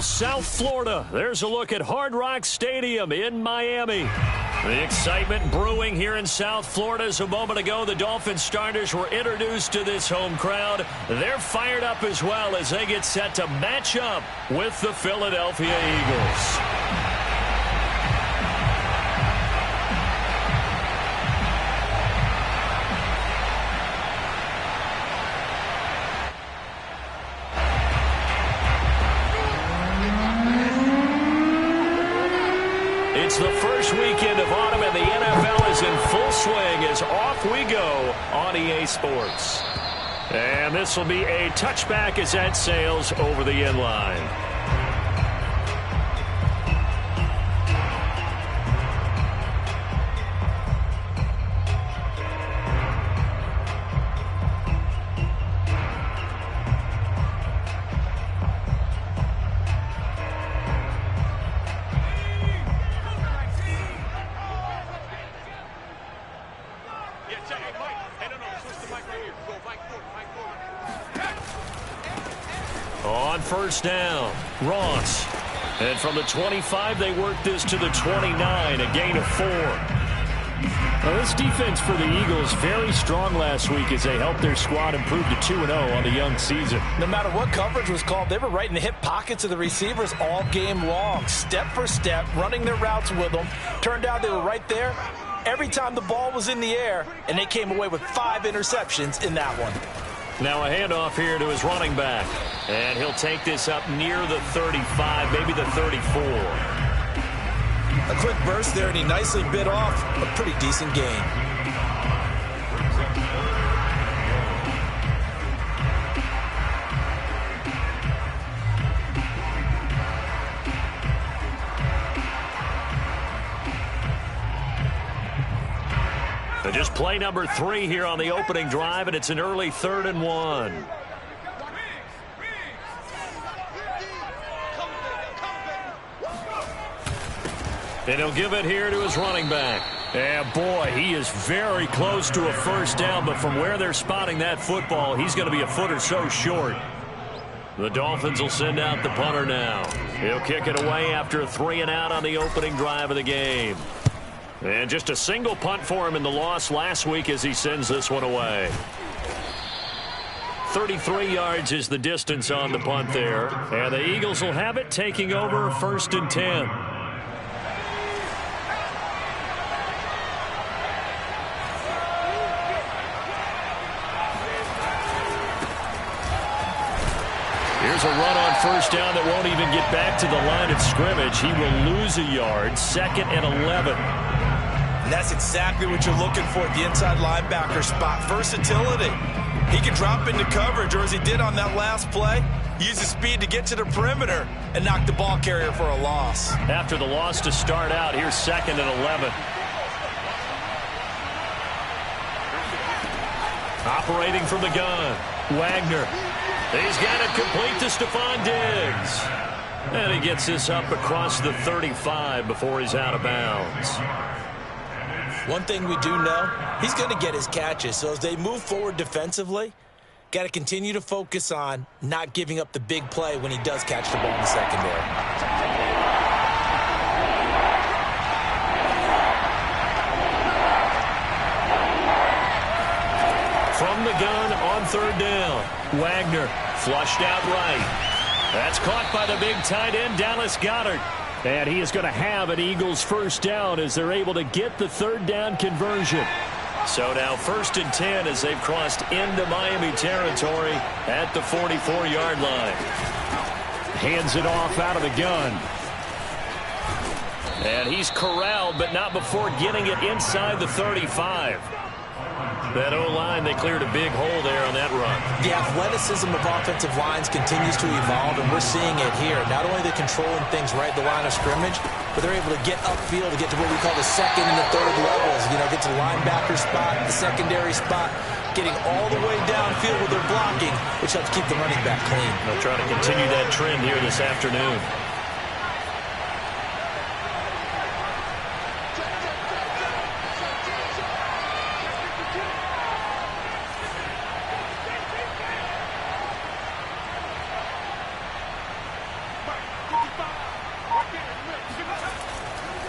South Florida. There's a look at Hard Rock Stadium in Miami. The excitement brewing here in South Florida as a moment ago the Dolphins starters were introduced to this home crowd. They're fired up as well as they get set to match up with the Philadelphia Eagles. It's the first weekend of autumn, and the NFL is in full swing as off we go on EA Sports. And this will be a touchback as that sails over the end line. On first down, Ross. And from the 25, they work this to the 29, a gain of 4. Now, this defense for the Eagles very strong last week as they helped their squad improve to 2-0 on the young season. No matter what coverage was called, they were right in the hip pockets of the receivers all game long, step for step, running their routes with them. Turned out they were right there every time the ball was in the air, and they came away with 5 interceptions in that one. Now a handoff here to his running back. And he'll take this up near the 35, maybe the 34. A quick burst there, and he nicely bit off a pretty decent gain. Just play number 3 here on the opening drive, and it's an early 3rd and 1. And he'll give it here to his running back. And boy, he is very close to a first down, but from where they're spotting that football, he's going to be a foot or so short. The Dolphins will send out the punter now. He'll kick it away after a 3-and-out on the opening drive of the game. And just a single punt for him in the loss last week as he sends this one away. 33 yards is the distance on the punt there. And the Eagles will have it, taking over 1st and 10. Here's a run on first down that won't even get back to the line of scrimmage. He will lose a yard, 2nd and 11. And that's exactly what you're looking for at the inside linebacker spot. Versatility. He can drop into coverage, or as he did on that last play, use his speed to get to the perimeter and knock the ball carrier for a loss. After the loss to start out, here's 2nd and 11. Operating from the gun, Wagner. He's got it complete to Stephon Diggs. And he gets this up across the 35 before he's out of bounds. One thing we do know, he's going to get his catches. So as they move forward defensively, got to continue to focus on not giving up the big play when he does catch the ball in the secondary. From the gun on 3rd down, Wagner flushed out right. That's caught by the big tight end, Dallas Goedert. And he is going to have an Eagles first down as they're able to get the 3rd down conversion. So now 1st and 10 as they've crossed into Miami territory at the 44-yard line. Hands it off out of the gun. And he's corralled, but not before getting it inside the 35. That O-line, they cleared a big hole there on that run. The athleticism of offensive lines continues to evolve, and we're seeing it here. Not only are they controlling things right at the line of scrimmage, but they're able to get upfield to get to what we call the 2nd and the 3rd levels. You know, get to the linebacker spot, the secondary spot, getting all the way downfield with their blocking, which helps keep the running back clean. They'll try to continue that trend here this afternoon.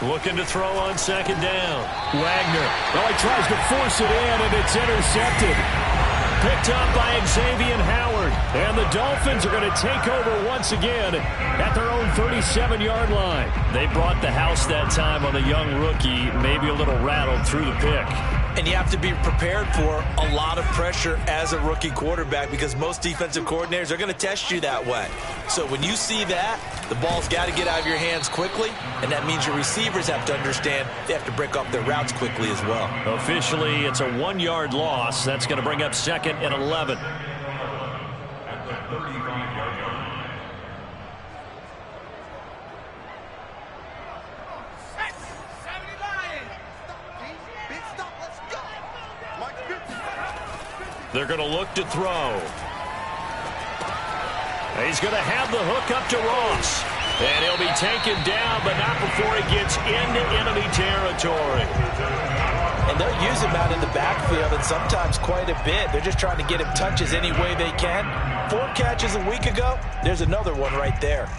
Looking to throw on second down. Wagner. Well, he tries to force it in, and it's intercepted. Picked up by Xavier Howard. And the Dolphins are going to take over once again at their own 37-yard line. They brought the house that time on the young rookie, maybe a little rattled through the pick. And you have to be prepared for a lot of pressure as a rookie quarterback because most defensive coordinators are going to test you that way. So when you see that, the ball's got to get out of your hands quickly, and that means your receivers have to understand they have to break off their routes quickly as well. Officially, it's a 1-yard loss. That's going to bring up 2nd and 11. They're going to look to throw. He's going to have the hook up to Ross. And he'll be taken down, but not before he gets into enemy territory. And they'll use him out in the backfield, and sometimes quite a bit. They're just trying to get him touches any way they can. 4 catches a week ago. There's another one right there.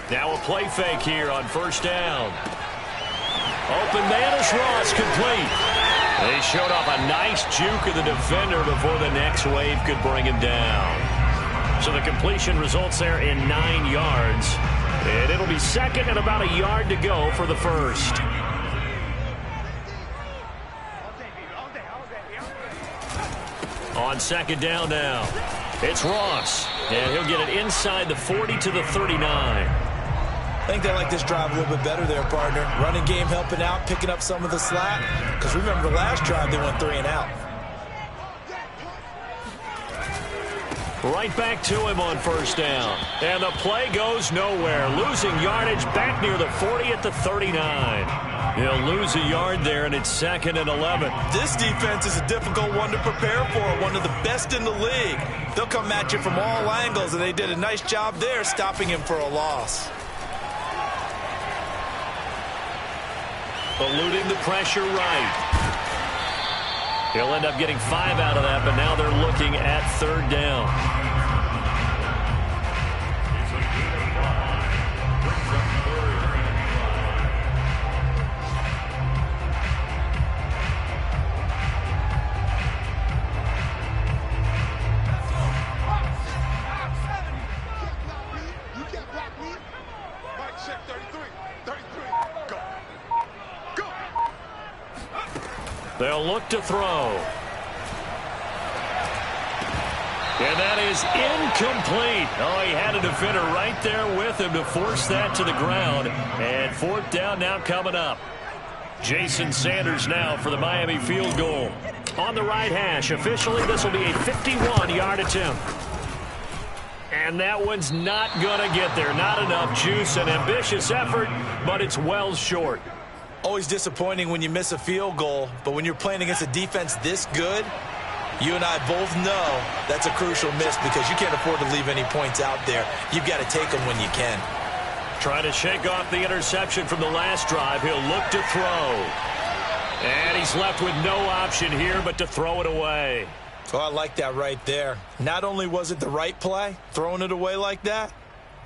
Now a play fake here on first down. Open man is Ross, complete. They showed off a nice juke of the defender before the next wave could bring him down. So the completion results there in 9 yards. And it'll be 2nd and about a yard to go for the first. On second down now, it's Ross. And he'll get it inside the 40 to the 39. I think they like this drive a little bit better there, partner. Running game helping out, picking up some of the slack. Because remember the last drive, they went 3 and out. Right back to him on first down. And the play goes nowhere. Losing yardage back near the 40 at the 39. He'll lose a yard there, and it's 2nd and 11. This defense is a difficult one to prepare for, one of the best in the league. They'll come at you from all angles, and they did a nice job there stopping him for a loss. Eluding the pressure right. He'll end up getting 5 out of that, but now they're looking at 3rd down. They'll look to throw. And that is incomplete. Oh, he had a defender right there with him to force that to the ground. And 4th down now coming up. Jason Sanders now for the Miami field goal. On the right hash. Officially, this will be a 51-yard attempt. And that one's not going to get there. Not enough juice. An ambitious effort, but it's well short. Always disappointing when you miss a field goal, but when you're playing against a defense this good, you and I both know that's a crucial miss because you can't afford to leave any points out there. You've got to take them when you can. Trying to shake off the interception from the last drive. He'll look to throw. And he's left with no option here but to throw it away. Oh, I like that right there. Not only was it the right play, throwing it away like that,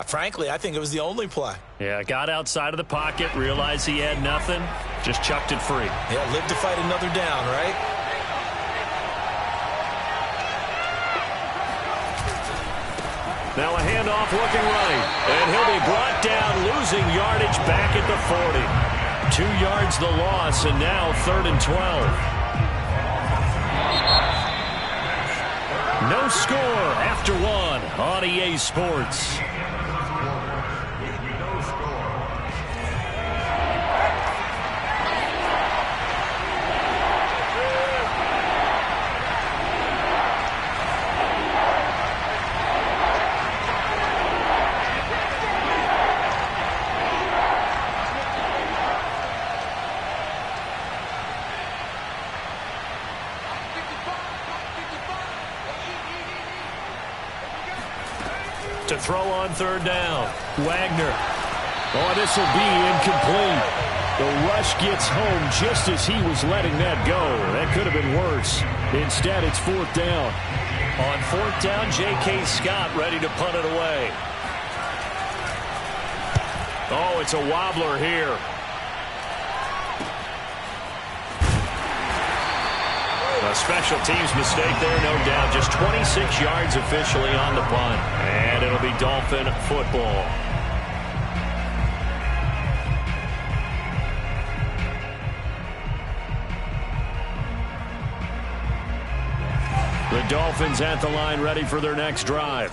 frankly, I think it was the only play. Yeah, got outside of the pocket, realized he had nothing, just chucked it free. Yeah, live to fight another down, right? Now a handoff looking right, and he'll be brought down, losing yardage back at the 40. 2 yards the loss, and now 3rd and 12. No score after 1 on EA Sports. To throw on 3rd down. Wagner. Oh, this will be incomplete. The rush gets home just as he was letting that go. That could have been worse. Instead, it's 4th down. On 4th down, J.K. Scott ready to punt it away. Oh, it's a wobbler here. A special teams mistake there, no doubt. Just 26 yards officially on the punt. And it'll be Dolphin football. The Dolphins at the line ready for their next drive.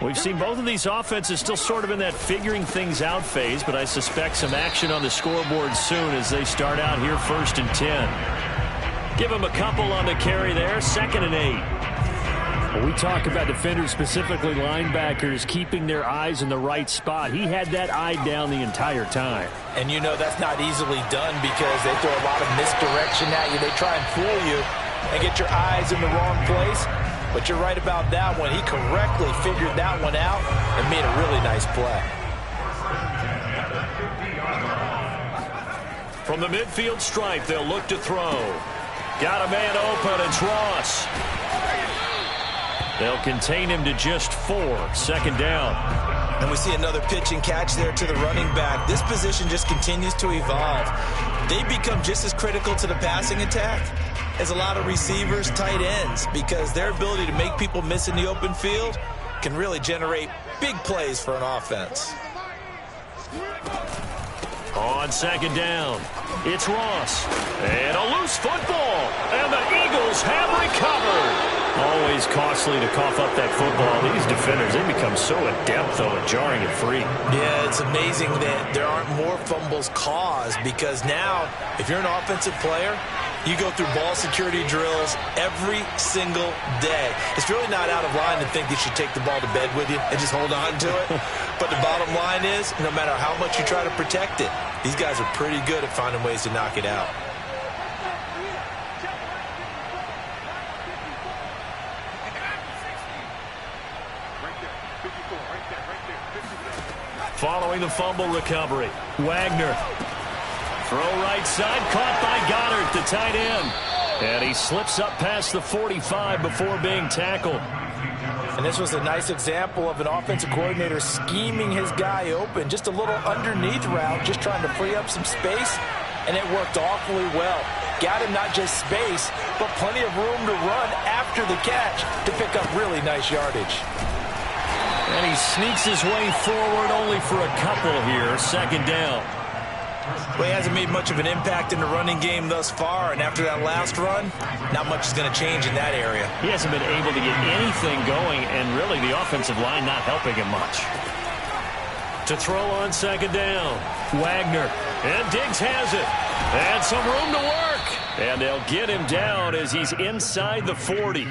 We've seen both of these offenses still sort of in that figuring things out phase, but I suspect some action on the scoreboard soon as they start out here 1st and 10. Give them a couple on the carry there, 2nd and 8. When we talk about defenders, specifically linebackers, keeping their eyes in the right spot. He had that eye down the entire time. And you know that's not easily done because they throw a lot of misdirection at you. They try and fool you and get your eyes in the wrong place. But you're right about that one. He correctly figured that one out and made a really nice play. From the midfield stripe, they'll look to throw. Got a man open. It's Ross. They'll contain him to just 4. 2nd down. And we see another pitch and catch there to the running back. This position just continues to evolve. They become just as critical to the passing attack as a lot of receivers, tight ends, because their ability to make people miss in the open field can really generate big plays for an offense. On 2nd down, it's Ross. And a loose football. And the Eagles have recovered. Always costly to cough up that football. These defenders, they become so adept, though, at jarring it free. Yeah, it's amazing that there aren't more fumbles caused because now, if you're an offensive player, you go through ball security drills every single day. It's really not out of line to think you should take the ball to bed with you and just hold on to it. But the bottom line is, no matter how much you try to protect it, these guys are pretty good at finding ways to knock it out. Following the fumble recovery, Wagner. Throw right side, caught by Goddard, the tight end. And he slips up past the 45 before being tackled. And this was a nice example of an offensive coordinator scheming his guy open. Just a little underneath route, just trying to free up some space. And it worked awfully well. Got him not just space, but plenty of room to run after the catch to pick up really nice yardage. And he sneaks his way forward only for a couple here. 2nd down. Well, he hasn't made much of an impact in the running game thus far, and after that last run, not much is going to change in that area. He hasn't been able to get anything going, and really the offensive line not helping him much. To throw on 2nd down, Wagner, and Diggs has it. And some room to work. And they'll get him down as he's inside the 40.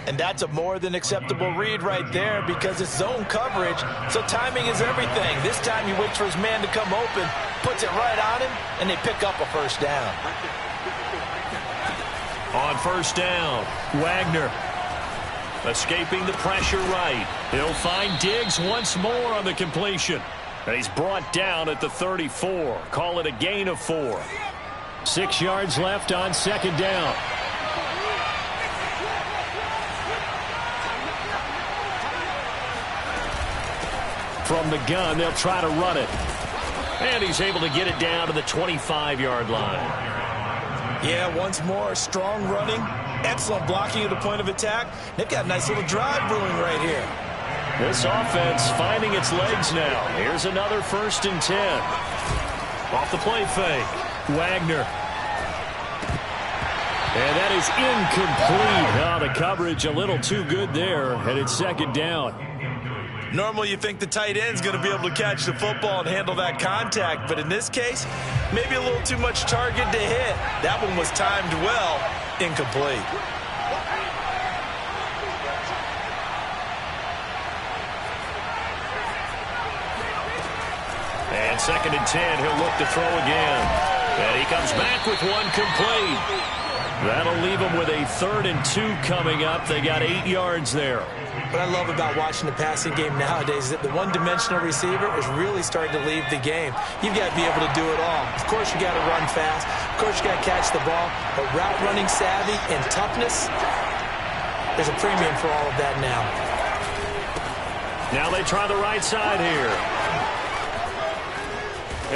And that's a more than acceptable read right there because it's zone coverage, so timing is everything. This time he waits for his man to come open, puts it right on him, and they pick up a 1st down. On 1st down, Wagner escaping the pressure right. He'll find Diggs once more on the completion. And he's brought down at the 34. Call it a gain of 4. 6 yards left on 2nd down. From the gun, they'll try to run it. And he's able to get it down to the 25-yard line. Yeah, once more, strong running, excellent blocking at the point of attack. They've got a nice little drive brewing right here. This offense finding its legs now. Here's another 1st and 10. Off the play fake, Wagner. And that is incomplete. Now the coverage a little too good there, and it's 2nd down. Normally you think the tight end's going to be able to catch the football and handle that contact, but in this case, maybe a little too much target to hit. That one was timed well, incomplete. And 2nd and 10, he'll look to throw again. And he comes back with one complete. That'll leave them with a 3rd and 2 coming up. They got 8 yards there. What I love about watching the passing game nowadays is that the one-dimensional receiver is really starting to leave the game. You've got to be able to do it all. Of course, you got to run fast. Of course, you got to catch the ball. But route running savvy and toughness, there's a premium for all of that now. Now they try the right side here.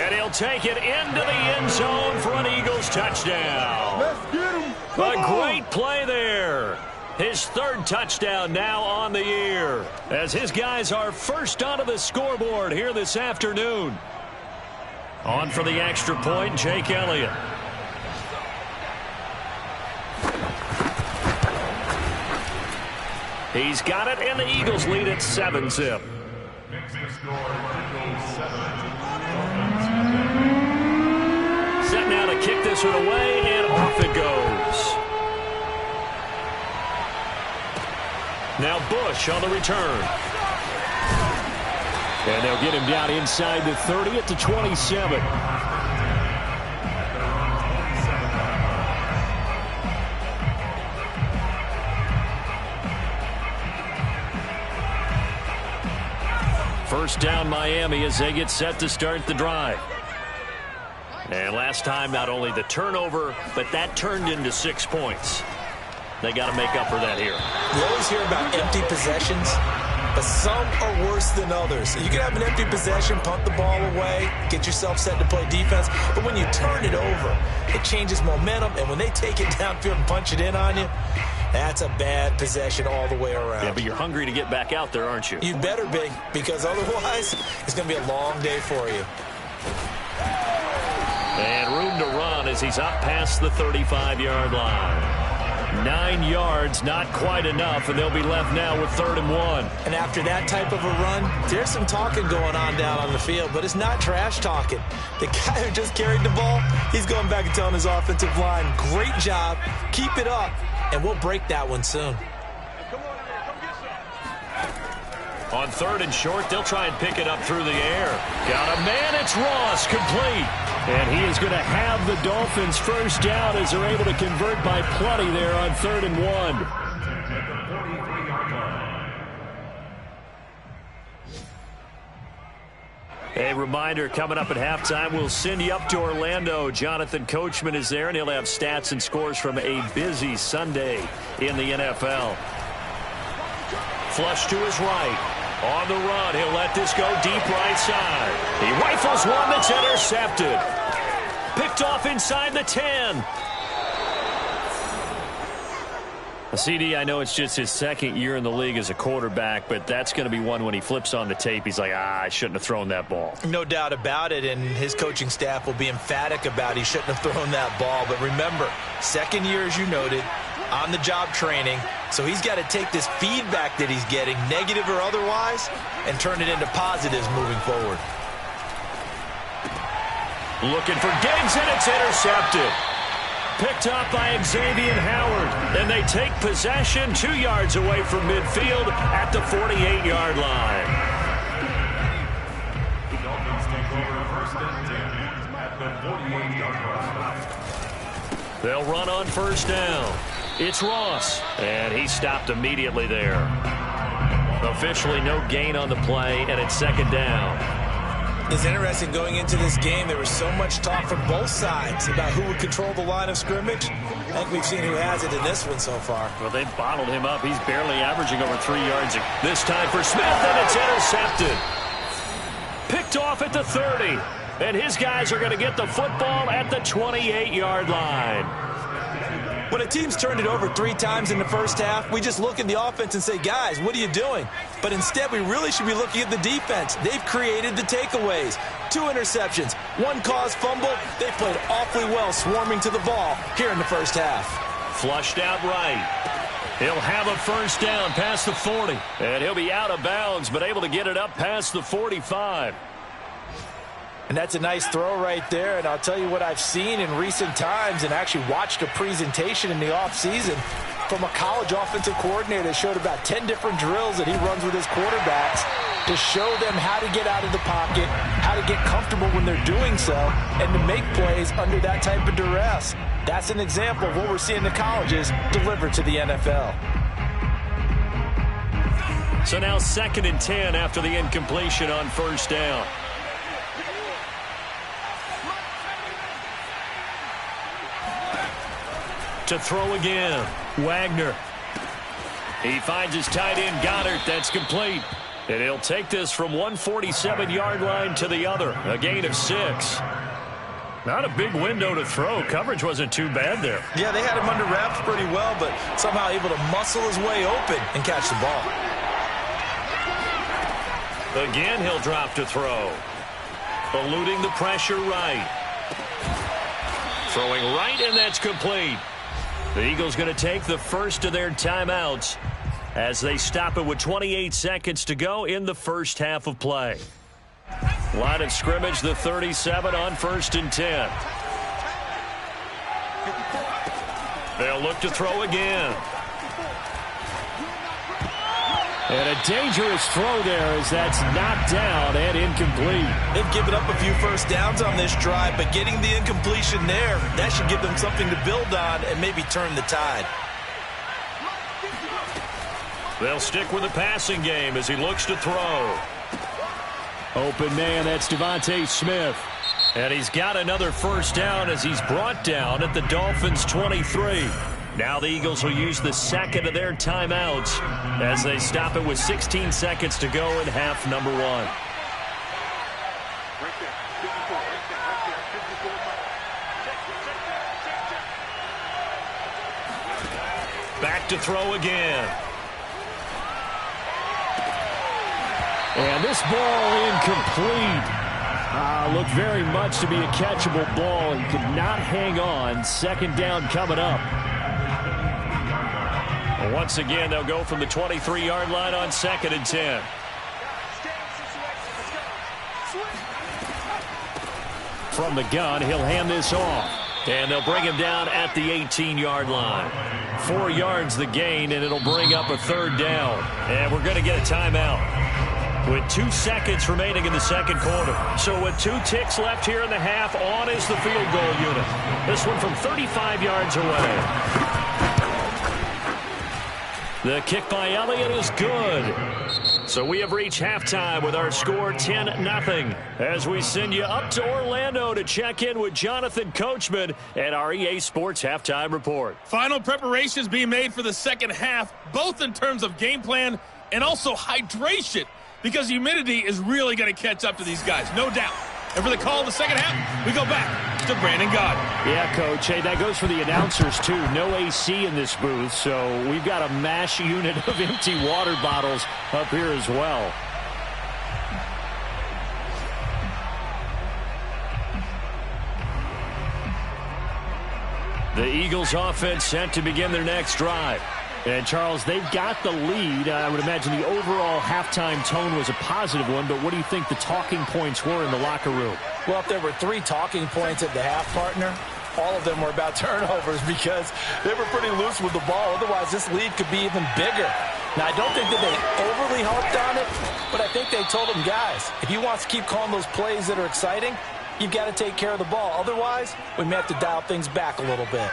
And he'll take it into the end zone for an Eagles touchdown. Let's get him. A great play there. His 3rd touchdown now on the year, as his guys are first onto the scoreboard here this afternoon. On for the extra point, Jake Elliott. He's got it, and the Eagles lead at 7-zip. Set now to kick this one away, and off it goes. Now Bush on the return. And they'll get him down inside the 30 at the 27. First down Miami as they get set to start the drive. And last time, not only the turnover, but that turned into 6 points. They got to make up for that here. You always hear about empty possessions, but some are worse than others. You can have an empty possession, punt the ball away, get yourself set to play defense, but when you turn it over, it changes momentum, and when they take it downfield and punch it in on you, that's a bad possession all the way around. Yeah, but you're hungry to get back out there, aren't you? You better be, because otherwise, it's going to be a long day for you. And room to run as he's up past the 35-yard line. 9 yards, not quite enough, and they'll be left now with 3rd and 1. And after that type of a run, there's some talking going on down on the field, but it's not trash talking. The guy who just carried the ball, he's going back and telling his offensive line, great job, keep it up, and we'll break that one soon. On 3rd and short, they'll try and pick it up through the air. Got a man, it's Ross, complete. And he is going to have the Dolphins first down as they're able to convert by plenty there on 3rd and 1. A reminder, coming up at halftime, we'll send you up to Orlando. Jonathan Coachman is there, and he'll have stats and scores from a busy Sunday in the NFL. Flush to his right. On the run, he'll let this go deep right side. He rifles one that's intercepted. Picked off inside the 10. CD, I know it's just his 2nd year in the league as a quarterback, but that's going to be one when he flips on the tape. He's like, I shouldn't have thrown that ball. No doubt about it, and his coaching staff will be emphatic about he shouldn't have thrown that ball. But remember, 2nd year, as you noted, on-the-job training. So he's got to take this feedback that he's getting, negative or otherwise, and turn it into positives moving forward. Looking for Diggs, and it's intercepted. Picked up by Xavier Howard. And they take possession 2 yards away from midfield at the 48-yard line. The Dolphins take over 1st and 10 at the 48-yard line. They'll run on 1st down. It's Ross, and he stopped immediately there. Officially no gain on the play, and it's 2nd down. It's interesting going into this game. There was so much talk from both sides about who would control the line of scrimmage. I think we've seen who has it in this one so far. Well, they've bottled him up. He's barely averaging over 3 yards. This time for Smith, and it's intercepted. Picked off at the 30, and his guys are going to get the football at the 28-yard line. When a team's turned it over 3 times in the first half, we just look at the offense and say, guys, what are you doing? But instead, we really should be looking at the defense. They've created the takeaways. 2 interceptions, 1 caused fumble. They played awfully well swarming to the ball here in the first half. Flushed out right. He'll have a first down past the 40. And he'll be out of bounds, but able to get it up past the 45. And that's a nice throw right there. And I'll tell you what I've seen in recent times and actually watched a presentation in the offseason from a college offensive coordinator that showed about 10 different drills that he runs with his quarterbacks. to show them how to get out of the pocket, how to get comfortable when they're doing so, and to make plays under that type of duress. That's an example of what we're seeing the colleges deliver to the NFL. So now 2nd and 10 after the incompletion on first down. To throw again, Wagner. He finds his tight end, Goddard. That's complete. And he'll take this from 147-yard line to the other. A gain of 6. Not a big window to throw. Coverage wasn't too bad there. Yeah, they had him under wraps pretty well, but somehow able to muscle his way open and catch the ball. Again, he'll drop to throw. Eluding the pressure right. Throwing right, and that's complete. The Eagles going to take the first of their timeouts as they stop it with 28 seconds to go in the first half of play. Line of scrimmage, the 37 on 1st and 10. They'll look to throw again. And a dangerous throw there as that's knocked down and incomplete. They've given up a few first downs on this drive, but getting the incompletion there, that should give them something to build on and maybe turn the tide. They'll stick with the passing game as he looks to throw. Open man, that's Devontae Smith. And he's got another first down as he's brought down at the Dolphins' 23. Now the Eagles will use the second of their timeouts as they stop it with 16 seconds to go in half number 1. Back to throw again. And this ball incomplete. Looked very much to be a catchable ball. He could not hang on. 2nd down coming up. Once again, they'll go from the 23-yard line on 2nd and 10. From the gun, he'll hand this off. And they'll bring him down at the 18-yard line. 4 yards the gain, and it'll bring up a 3rd down. And we're going to get a timeout with 2 seconds remaining in the 2nd quarter. So with 2 ticks left here in the half, on is the field goal unit. This one from 35 yards away. The kick by Elliott is good. So we have reached halftime with our score 10-0. As we send you up to Orlando to check in with Jonathan Coachman at our EA Sports Halftime Report. Final preparations being made for the second half, both in terms of game plan and also hydration, because humidity is really going to catch up to these guys, no doubt. And for the call of the second half, we go back to Brandon Gaudin. Yeah, Coach. Hey, that goes for the announcers, too. No AC in this booth, so we've got a mash unit of empty water bottles up here as well. The Eagles offense set to begin their next drive. And, Charles, they've got the lead. I would imagine the overall halftime tone was a positive one, but what do you think the talking points were in the locker room? Well, if there were 3 talking points at the half, partner, all of them were about turnovers because they were pretty loose with the ball. Otherwise, this lead could be even bigger. Now, I don't think that they overly harped on it, but I think they told them, guys, if you want to keep calling those plays that are exciting, you've got to take care of the ball. Otherwise, we may have to dial things back a little bit.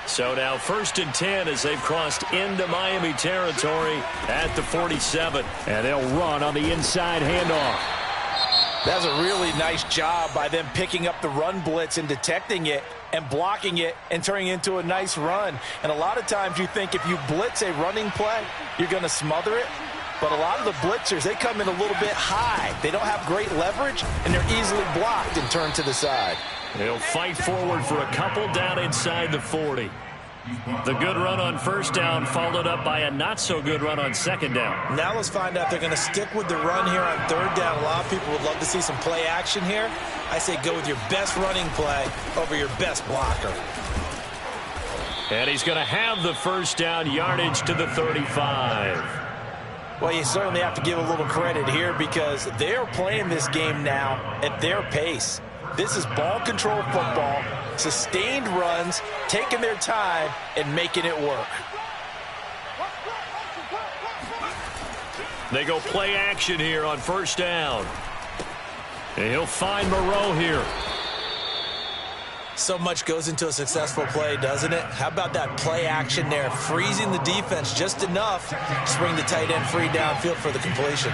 So now 1st and 10 as they've crossed into Miami territory at the 47. And they'll run on the inside handoff. That's a really nice job by them picking up the run blitz and detecting it and blocking it and turning it into a nice run. And a lot of times you think if you blitz a running play, you're going to smother it. But a lot of the blitzers, they come in a little bit high. They don't have great leverage, and they're easily blocked and turned to the side. He'll fight forward for a couple down inside the 40. The good run on 1st down followed up by a not-so-good run on 2nd down. Now let's find out if they're going to stick with the run here on 3rd down. A lot of people would love to see some play action here. I say go with your best running play over your best blocker. And he's going to have the 1st down, yardage to the 35. Well, you certainly have to give a little credit here because they're playing this game now at their pace. This is ball control football, sustained runs, taking their time, and making it work. They go play action here on first down. And he'll find Moreau here. So much goes into a successful play, doesn't it? How about that play action there, freezing the defense just enough to bring the tight end free downfield for the completion.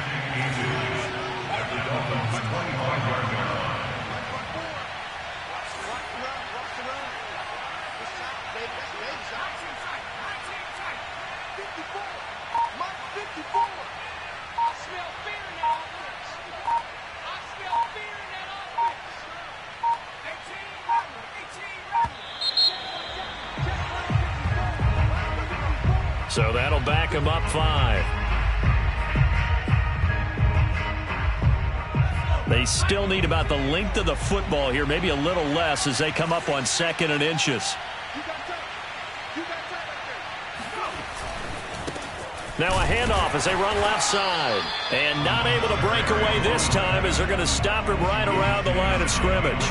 So that'll back him up 5. They still need about the length of the football here, maybe a little less as they come up on 2nd and inches. Now a handoff as they run left side. And not able to break away this time as they're going to stop him right around the line of scrimmage.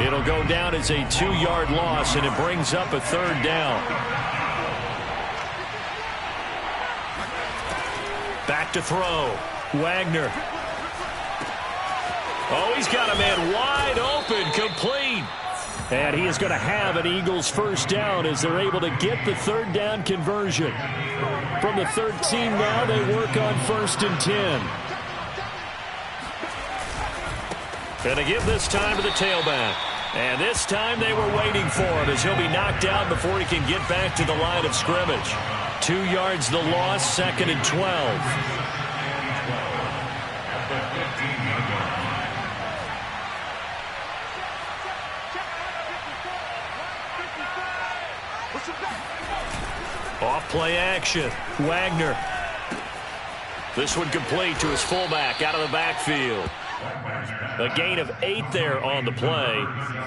It'll go down as a 2-yard loss, and it brings up a 3rd down. Back to throw. Wagner. Oh, he's got a man wide open, complete. And he is going to have an Eagles first down as they're able to get the 3rd down conversion. From the 13 now, they work on 1st and 10. And they give this time to the tailback. And this time they were waiting for him as he'll be knocked down before he can get back to the line of scrimmage. 2 yards the loss, 2nd and 12. Off play action. Wagner. This one complete to his fullback out of the backfield. A gain of 8 there on the play,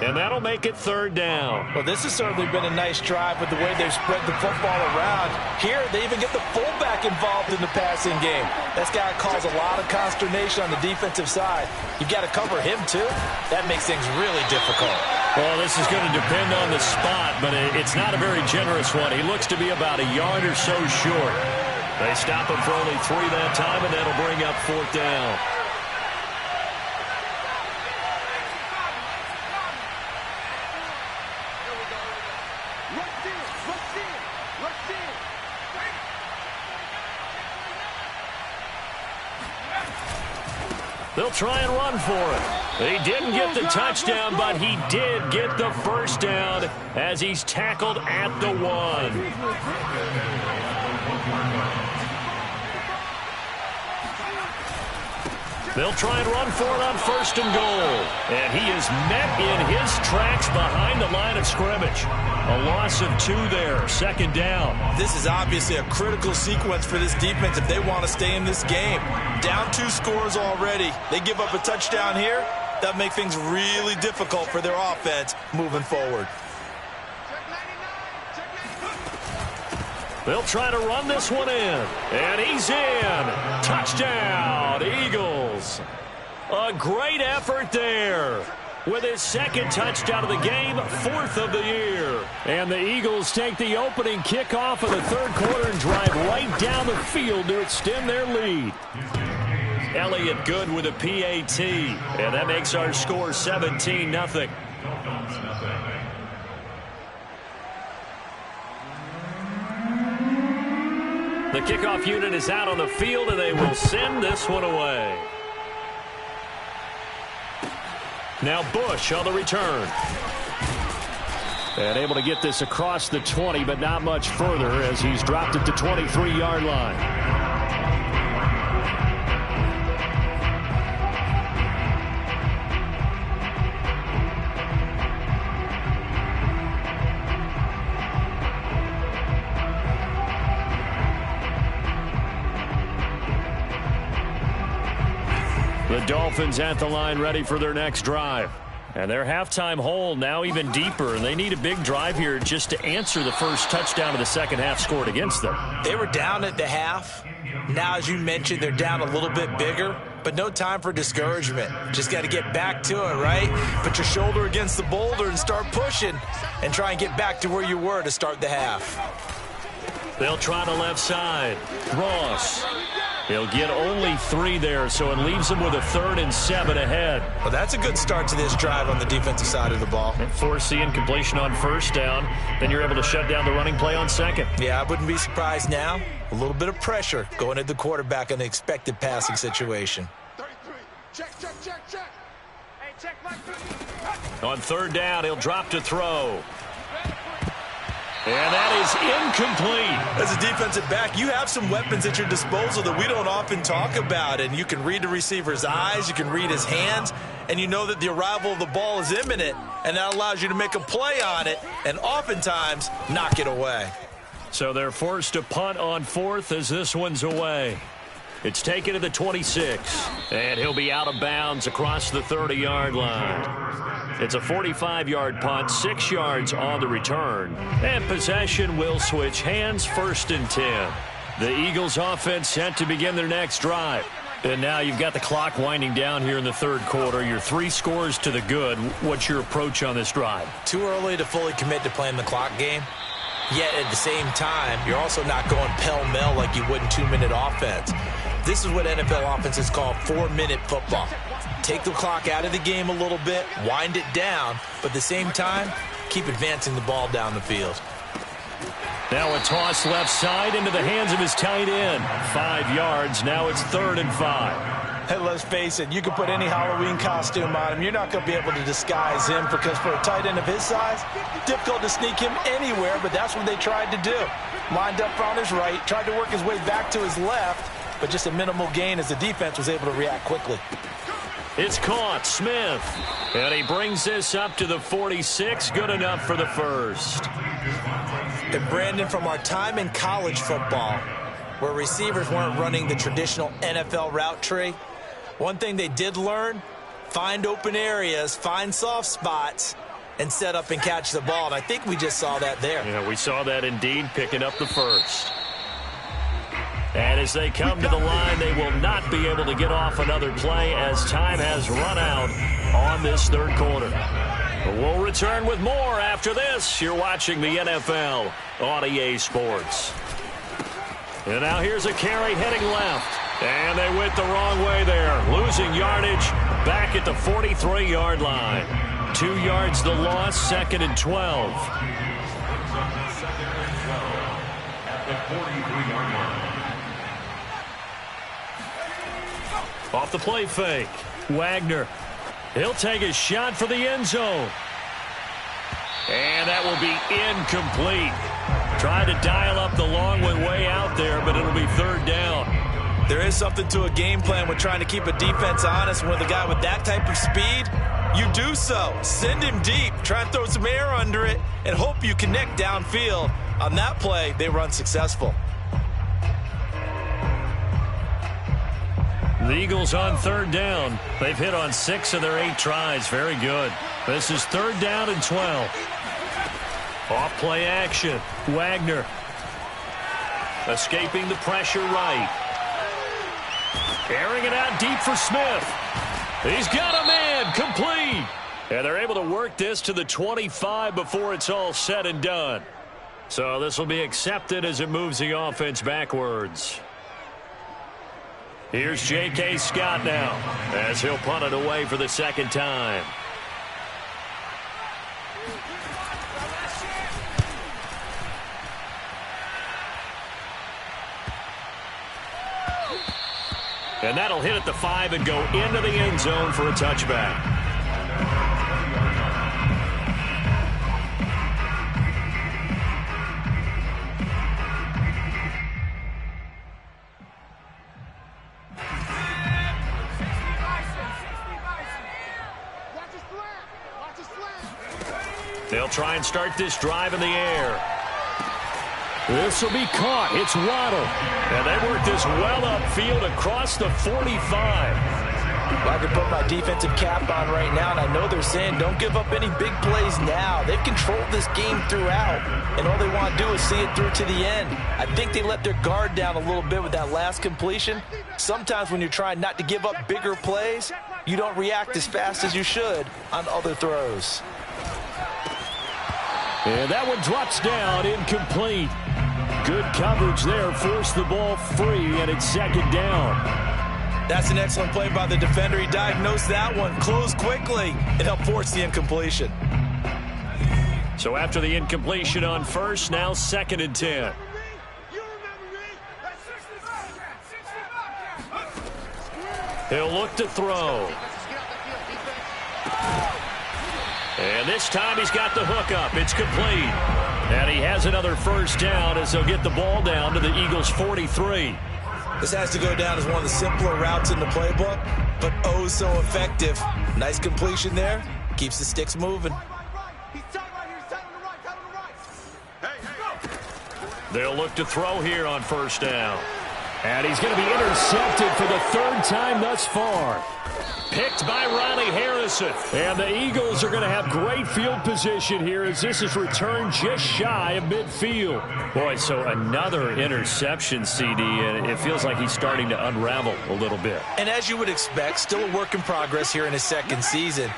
and that'll make it 3rd down. Well, this has certainly been a nice drive with the way they've spread the football around. Here, they even get the fullback involved in the passing game. That's got to cause a lot of consternation on the defensive side. You've got to cover him, too. That makes things really difficult. Well, this is going to depend on the spot, but it's not a very generous one. He looks to be about a yard or so short. They stop him for only 3 that time, and that'll bring up 4th down. They'll try and run for it. He didn't get the touchdown, but he did get the first down as he's tackled at the 1. They'll try and run for it on 1st and goal. And he is met in his tracks behind the line of scrimmage. A loss of 2 there, 2nd down. This is obviously a critical sequence for this defense if they want to stay in this game. Down 2 scores already. They give up a touchdown here. That makes things really difficult for their offense moving forward. They'll try to run this one in. And he's in. Touchdown, Eagles. A great effort there. With his 2nd touchdown of the game, 4th of the year. And the Eagles take the opening kickoff of the 3rd quarter and drive right down the field to extend their lead. Elliott good with a PAT. And that makes our score 17-0. The kickoff unit is out on the field, and they will send this one away. Now Bush on the return. And able to get this across the 20, but not much further as he's dropped it to 23-yard line. The Dolphins at the line ready for their next drive. And their halftime hole now even deeper, and they need a big drive here just to answer the first touchdown of the second half scored against them. They were down at the half. Now, as you mentioned, they're down a little bit bigger, but no time for discouragement. Just got to get back to it, right? Put your shoulder against the boulder and start pushing and try and get back to where you were to start the half. They'll try the left side. Ross. He'll get only 3 there, so it leaves him with a 3rd and 7 ahead. Well, that's a good start to this drive on the defensive side of the ball. Force the incompletion on 1st down. Then you're able to shut down the running play on 2nd. Yeah, I wouldn't be surprised now. A little bit of pressure going at the quarterback in the expected passing situation. 33. Check, check, check, check. Hey, check my 33. On 3rd down, he'll drop to throw. And that is incomplete. As a defensive back, you have some weapons at your disposal that we don't often talk about. And you can read the receiver's eyes, you can read his hands, and you know that the arrival of the ball is imminent. And that allows you to make a play on it and oftentimes knock it away. So they're forced to punt on 4th as this one's away. It's taken to the 26. And he'll be out of bounds across the 30-yard line. It's a 45-yard punt, 6 yards on the return. And possession will switch hands, 1st and 10. The Eagles offense set to begin their next drive. And now you've got the clock winding down here in the 3rd quarter. You're 3 scores to the good. What's your approach on this drive? Too early to fully commit to playing the clock game. Yet at the same time, you're also not going pell-mell like you would in 2-minute offense. This is what NFL offenses call 4-minute football. Take the clock out of the game a little bit, wind it down, but at the same time, keep advancing the ball down the field. Now a toss left side into the hands of his tight end. 5 yards. Now it's 3rd and 5. Hey, let's face it, you can put any Halloween costume on him. You're not going to be able to disguise him because for a tight end of his size, difficult to sneak him anywhere, but that's what they tried to do. Lined up on his right, tried to work his way back to his left, but just a minimal gain as the defense was able to react quickly. It's caught. Smith. And he brings this up to the 46. Good enough for the 1st. And Brandon, from our time in college football, where receivers weren't running the traditional NFL route tree, one thing they did learn, find open areas, find soft spots, and set up and catch the ball. And I think we just saw that there. Yeah, we saw that indeed, picking up the 1st. And as they come to the line, they will not be able to get off another play as time has run out on this 3rd quarter. We'll return with more after this. You're watching the NFL on EA Sports. And now here's a carry heading left. And they went the wrong way there. Losing yardage back at the 43-yard line. 2 yards the loss, 2nd and 12. Off the play fake. Wagner. He'll take a shot for the end zone. And that will be incomplete. Tried to dial up the long one way out there, but it'll be 3rd down. There is something to a game plan with trying to keep a defense honest. With a guy with that type of speed, you do so. Send him deep. Try and throw some air under it and hope you connect downfield. On that play, they were unsuccessful. The Eagles on 3rd down. They've hit on 6 of their 8 tries. Very good. This is 3rd down and 12. Off play action. Wagner. Escaping the pressure right. Airing it out deep for Smith. He's got a man. Complete. And they're able to work this to the 25 before it's all said and done. So this will be accepted as it moves the offense backwards. Here's J.K. Scott now as he'll punt it away for the 2nd time. And that'll hit at the 5 and go into the end zone for a touchback. They'll try and start this drive in the air. This will be caught. It's Waddle. And they work this well upfield across the 45. I could put my defensive cap on right now, and I know they're saying don't give up any big plays now. They've controlled this game throughout, and all they want to do is see it through to the end. I think they let their guard down a little bit with that last completion. Sometimes when you're trying not to give up bigger plays, you don't react as fast as you should on other throws. And that one drops down, incomplete. Good coverage there. Forced the ball free, and it's second down. That's an excellent play by the defender. He diagnosed that one, closed quickly, and helped force the incompletion. So after the incompletion on first, now 2nd and 10. He'll look to throw. And this time he's got the hook up. It's complete. And he has another first down as they'll get the ball down to the Eagles' 43. This has to go down as one of the simpler routes in the playbook, but oh so effective. Nice completion there. Keeps the sticks moving. They'll look to throw here on first down. And he's going to be intercepted for the 3rd time thus far. Picked by Riley Harrison. And the Eagles are going to have great field position here as this is returned just shy of midfield. Boy, so another interception, CD, and it feels like he's starting to unravel a little bit. And as you would expect, still a work in progress here in his 2nd season.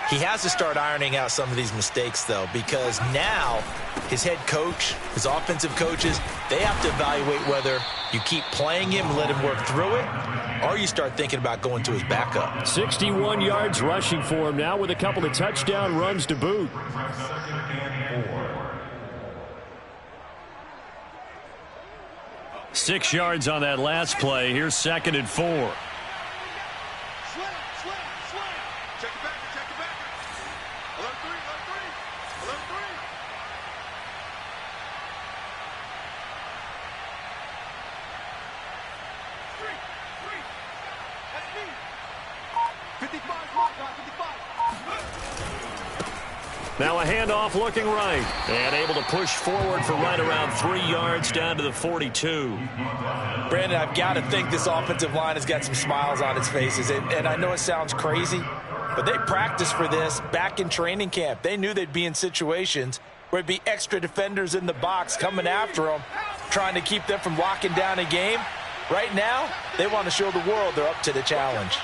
He has to start ironing out some of these mistakes, though, because now his head coach, his offensive coaches, they have to evaluate whether you keep playing him and let him work through it, or you start thinking about going to his backup. 61 yards rushing for him now with a couple of touchdown runs to boot. 6 yards on that last play. Here's 2nd and 4. Now a handoff looking right. And able to push forward for right around 3 yards down to the 42. Brandon, I've got to think this offensive line has got some smiles on its faces. And I know it sounds crazy, but they practiced for this back in training camp. They knew they'd be in situations where it'd be extra defenders in the box coming after them, trying to keep them from locking down a game. Right now, they want to show the world they're up to the challenge.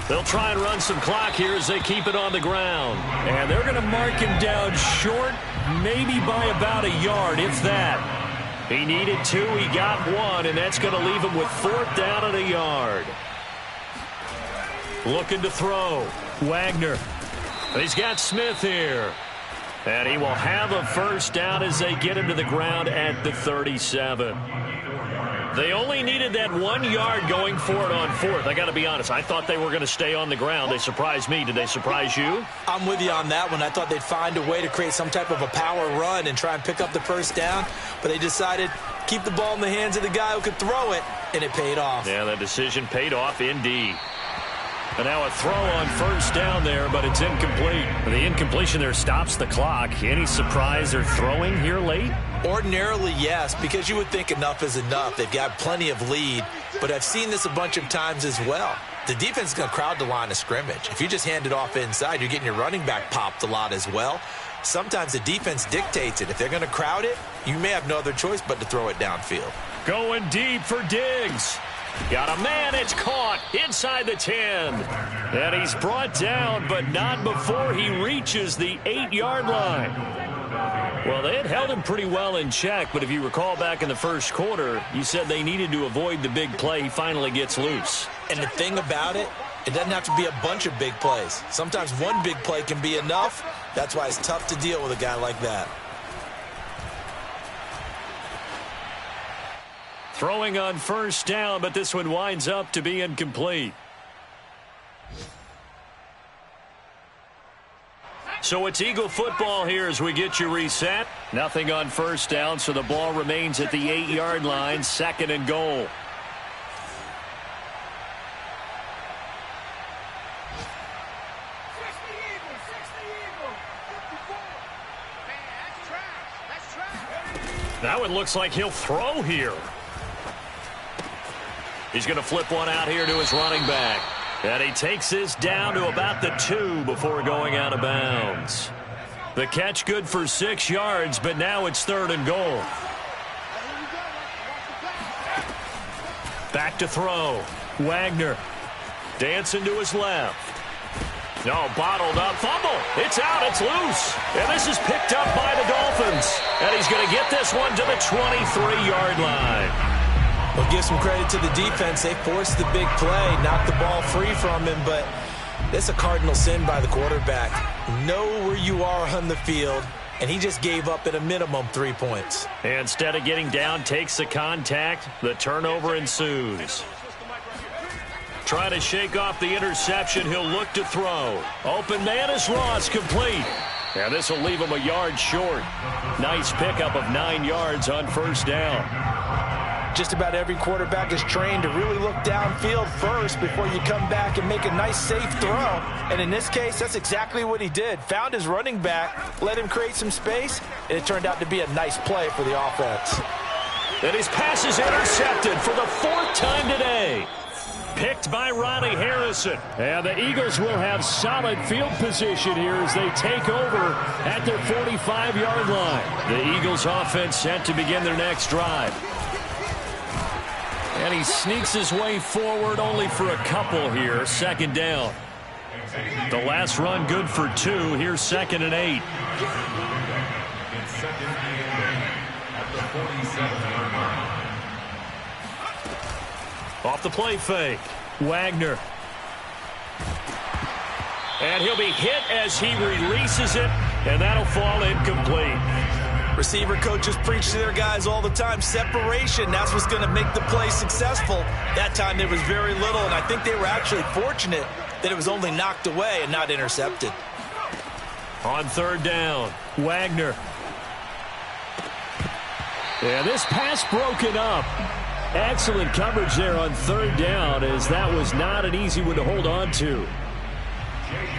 They'll try and run some clock here as they keep it on the ground. And they're going to mark him down short, maybe by about a yard, if that. He needed 2, he got 1, and that's going to leave him with 4th down and a yard. Looking to throw. Wagner. He's got Smith here. And he will have a first down as they get him to the ground at the 37. They only needed that 1 yard going for it on 4th. I got to be honest. I thought they were going to stay on the ground. They surprised me. Did they surprise you? I'm with you on that one. I thought they'd find a way to create some type of a power run and try and pick up the first down, but they decided keep the ball in the hands of the guy who could throw it, and it paid off. Yeah, that decision paid off indeed. And now a throw on first down there, but it's incomplete. The incompletion there stops the clock. Any surprise they're throwing here late? Ordinarily, yes, because you would think enough is enough. They've got plenty of lead, but I've seen this a bunch of times as well. The defense is going to crowd the line of scrimmage. If you just hand it off inside, you're getting your running back popped a lot as well. Sometimes the defense dictates it. If they're going to crowd it, you may have no other choice but to throw it downfield. Going deep for Diggs. Got a man, it's caught inside the 10. And he's brought down, but not before he reaches the 8-yard line. Well, they had held him pretty well in check, but if you recall back in the first quarter, you said they needed to avoid the big play. He finally gets loose. And the thing about it, it doesn't have to be a bunch of big plays. Sometimes one big play can be enough. That's why it's tough to deal with a guy like that. Throwing on first down, but this one winds up to be incomplete. So it's Eagle football here as we get you reset. Nothing on first down, so the ball remains at the 8-yard line, 2nd and goal. That one looks like he'll throw here. He's going to flip one out here to his running back. And he takes this down to about the 2 before going out of bounds. The catch good for 6 yards, but now it's 3rd and goal. Back to throw. Wagner dancing to his left. No, bottled up. Fumble. It's out. It's loose. And this is picked up by the Dolphins. And he's going to get this one to the 23-yard line. Well, give some credit to the defense. They forced the big play, knocked the ball free from him, but it's a cardinal sin by the quarterback. Know where you are on the field, and he just gave up at a minimum 3 points. Instead of getting down, takes the contact. The turnover ensues. Trying to shake off the interception. He'll look to throw. Open man is Ross, complete. And this will leave him a yard short. Nice pickup of 9 yards on first down. Just about every quarterback is trained to really look downfield first before you come back and make a nice, safe throw. And in this case, that's exactly what he did. Found his running back, let him create some space, and it turned out to be a nice play for the offense. And his pass is intercepted for the 4th time today. Picked by Ronnie Harrison. And the Eagles will have solid field position here as they take over at their 45-yard line. The Eagles offense set to begin their next drive. And he sneaks his way forward only for a couple here. 2nd down. The last run good for 2. Here's 2nd and 8. Off the play fake. Wagner. And he'll be hit as he releases it. And that'll fall incomplete. Receiver coaches preach to their guys all the time. Separation, that's what's going to make the play successful. That time there was very little, and I think they were actually fortunate that it was only knocked away and not intercepted. On 3rd down, Wagner. And this pass broken up. Excellent coverage there on 3rd down, as that was not an easy one to hold on to.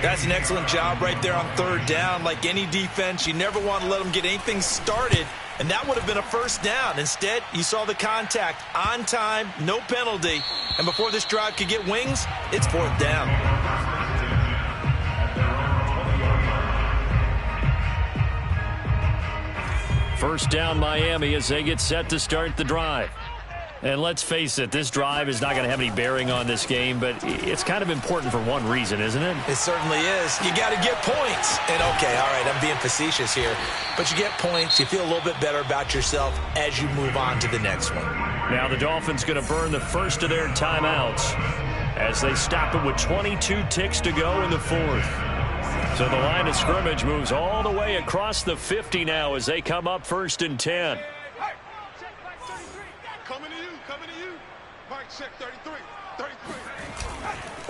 That's an excellent job right there on 3rd down. Like any defense, you never want to let them get anything started, and that would have been a 1st down. Instead, you saw the contact on time, no penalty, and before this drive could get wings, it's 4th down. First down, Miami, as they get set to start the drive. And let's face it, this drive is not going to have any bearing on this game, but it's kind of important for one reason, isn't it? It certainly is. You got to get points. And, okay, all right, I'm being facetious here. But you get points, you feel a little bit better about yourself as you move on to the next one. Now the Dolphins going to burn the first of their timeouts as they stop it with 22 ticks to go in the 4th. So the line of scrimmage moves all the way across the 50 now as they come up 1st and 10. Check 33.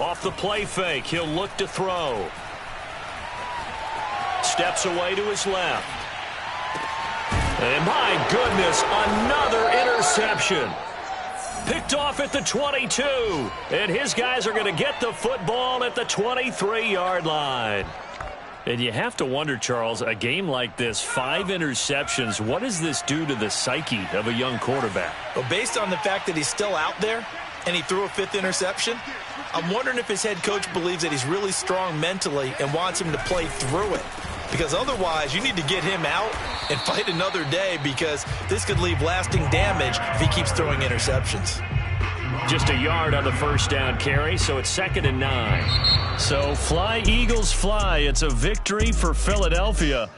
Off the play fake, he'll look to throw. Steps away to his left. And my goodness, another interception. Picked off at the 22. And his guys are going to get the football at the 23-yard line. And you have to wonder, Charles, a game like this, 5 interceptions, what does this do to the psyche of a young quarterback? Well, based on the fact that he's still out there and he threw a 5th interception, I'm wondering if his head coach believes that he's really strong mentally and wants him to play through it. Because otherwise, you need to get him out and fight another day, because this could leave lasting damage if he keeps throwing interceptions. Just a yard on the first down carry, so it's 2nd and 9. So fly, Eagles, fly. It's a victory for Philadelphia.